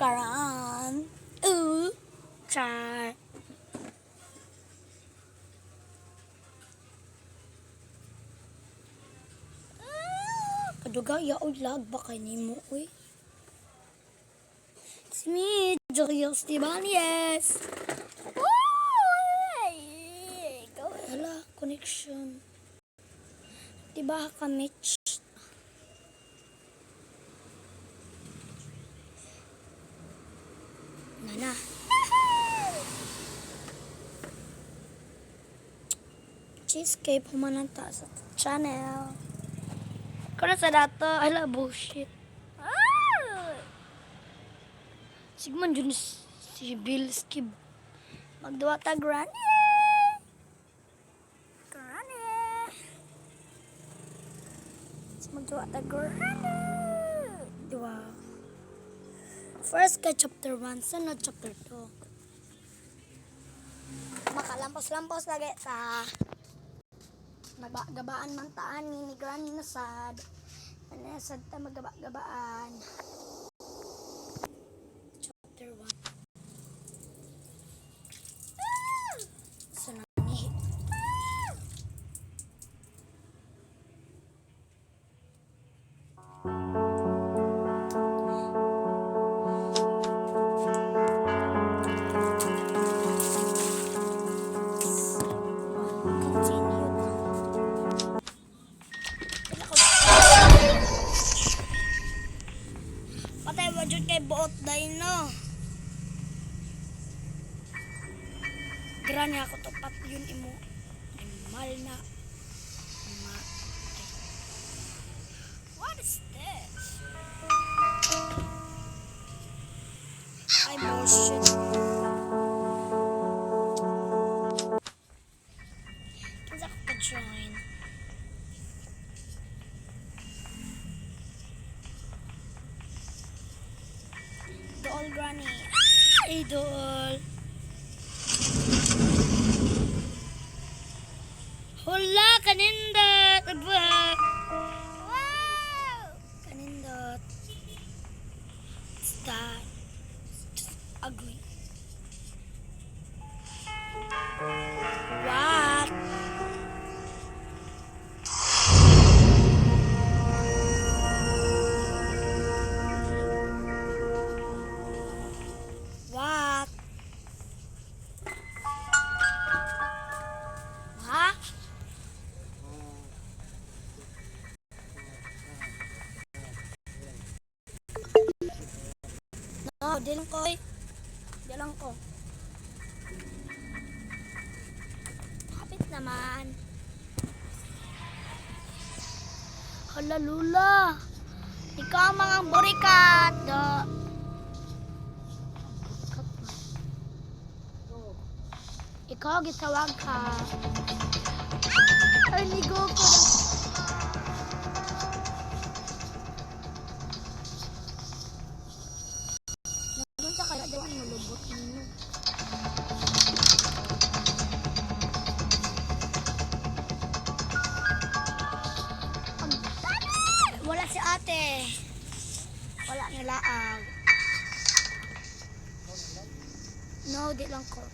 karan. Char. Kaduga yaoy lag ba kay nimo uy. It's me, Julius Tibanies. Hala, connection. Diba ka, Mitch? Nana. Cheesecake humananta sa channel. Kung sa dato, ala, bullshit. Sigman dun si Bill Skib. Magdawa ta granny. Magdawa ta granny. Diba? First ka chapter 1, sunod chapter 2. Makalampas-lampas lagi sa maggabaan man taan ni granny na sad. Ano sad ta maggaba-gabaan. Chapter 1. Sanani. Patay ba dyan kay buot dahil no? Granny ako tapat yun imo. Mal na. What is this? Ay bullshit. Kinsa ko ka-join? Dool granny. Ay dool. Hula kanindot. Wow. Kanindot. What's that? Just ugly. What? What? Ha? No, di lang ko eh. Di lang ko. Kapit naman. Hala lula. Ikaw ang mga burikat. Ikaw gitawag ka. Ay, ligo ko na. Nandun sa kaya daw ang malubot ninyo. Wala si ate. Wala nilaag. No, di lang ko.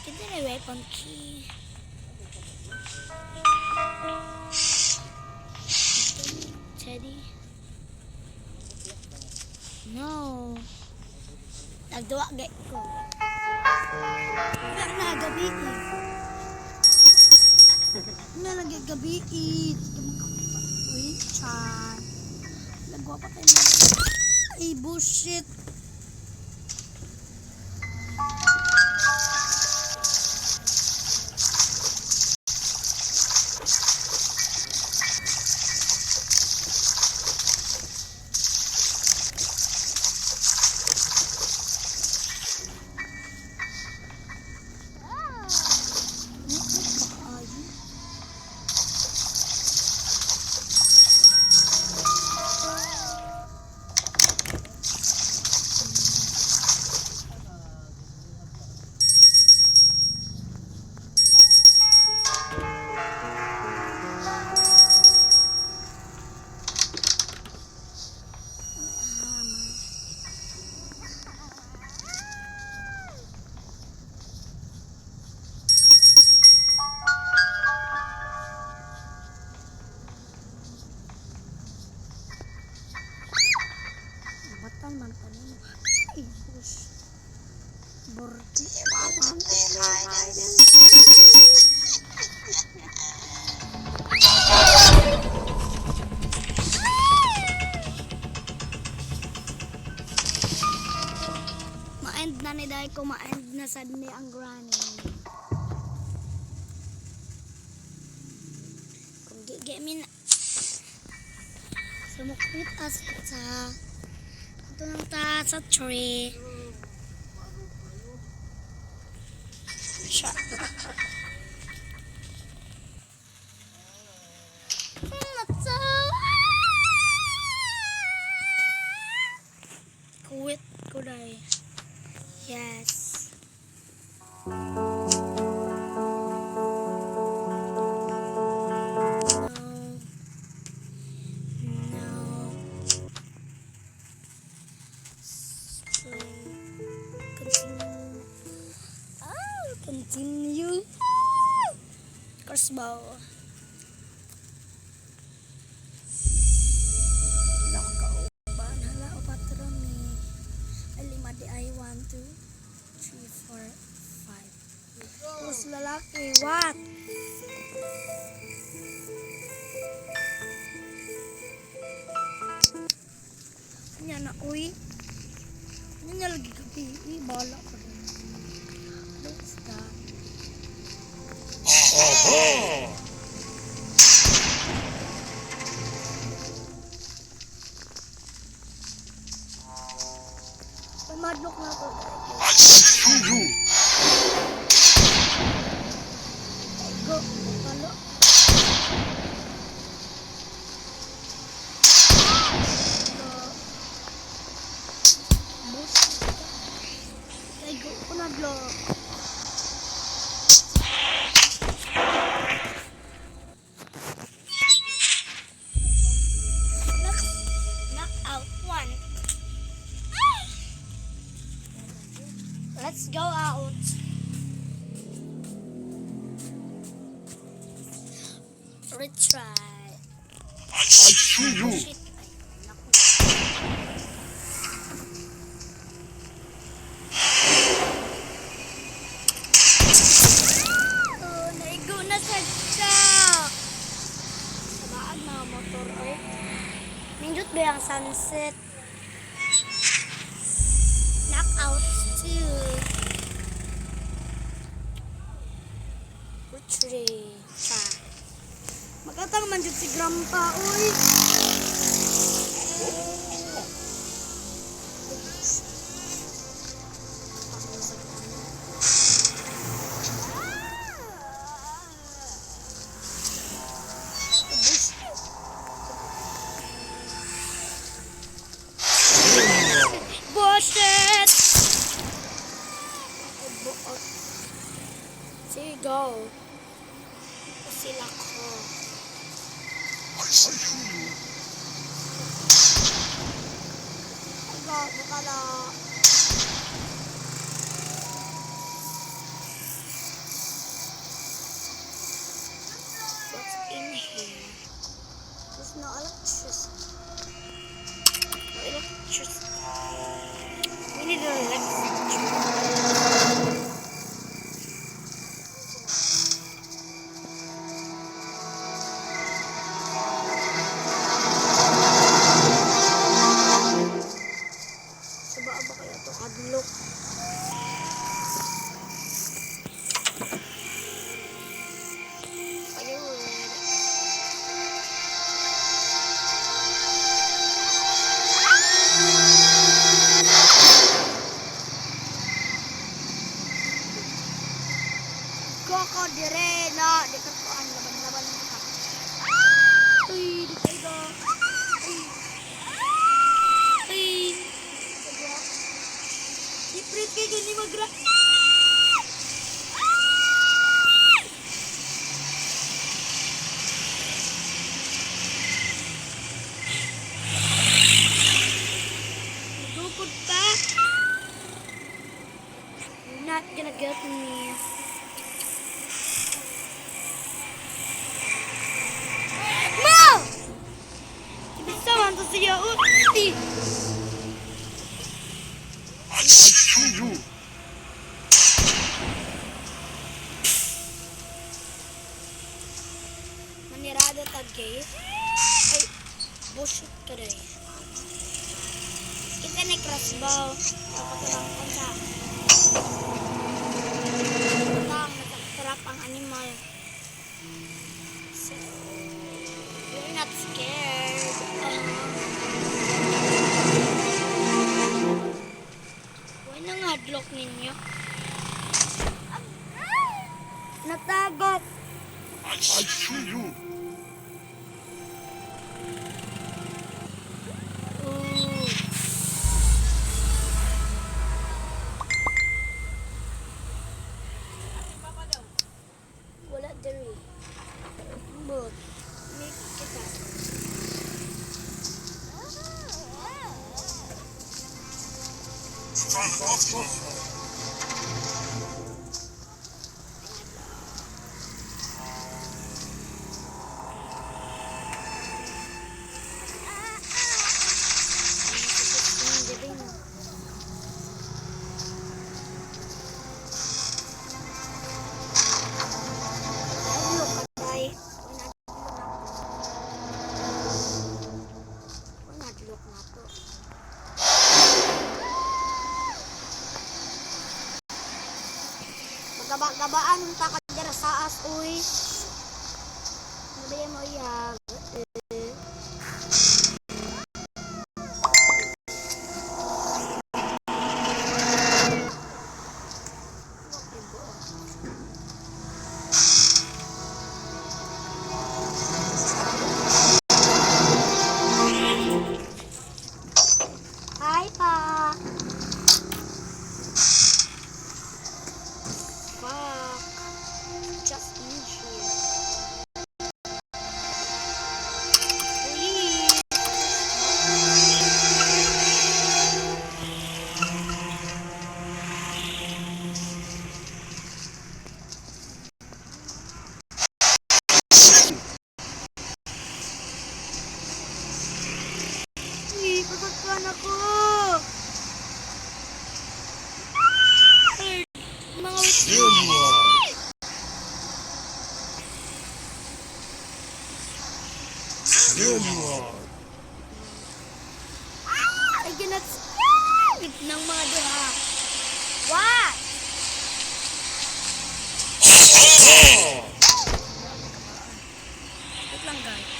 Kita na weapon key. Teddy. No. Nagduwa gay ko. gabi eh. May nagagabi eh. Uy, chan. Nagwa pa kayo mga. Ay, bullshit. Batang mantanin. Ay, bush. Bordi. Ma-end na ni dahil ko ma-end na sad ni ang granny. Kung gigamin sumukit as sa ito lang ta sa tree. Siya. Quit ko dahil. Yes. Continue. Crossbow. Nakakauban. Hala o patron ni. Lima di ay 1, 2, 3, 4, 5. Tapos lalaki. What? Kanya na uy. Kanya lagi gabi. Bala ka rin. What's that? Madlock na to. Go. Halo. Bus. Go. Kunadlock. Let's go out. Retry. I see you. Shit. Oh, naigo na sa truck. Sabaan na motor oy. Nindot ba yung sunset? Knockout 2. Retry. Magatang man dyan si Grandpa, uy. Bullshit! Sige, go. Sila ko. I see you. Buka na. What's in here? There's no electricity. No electricity. We need an electricity. Go ko dire na di ka kuan laban-laban ka. Uy, di kay go. Uy. Uy. Di prit kay gani magra. Dukod pa. You're not gonna get me. No! Bisa man to siya uti. I see you. Manirado tag kay. Ay, bullshit ka rin. Kita na crossbow. Kapatulang ko sa tang nagtrap ang animal. So, we're not scared. Why nang hadlock ninyo? Natagot. I see you. Ooh. Wala diri. But, make kita. Gabaan ng takadira sa as, uy. Nabaya mo iyag. Hi, pa. Fuck. Just in here. Please. Uy, pasagkan ako. Ay, mga There you are. There you are. I cannot wait ng mga duha. What? Wait lang guys.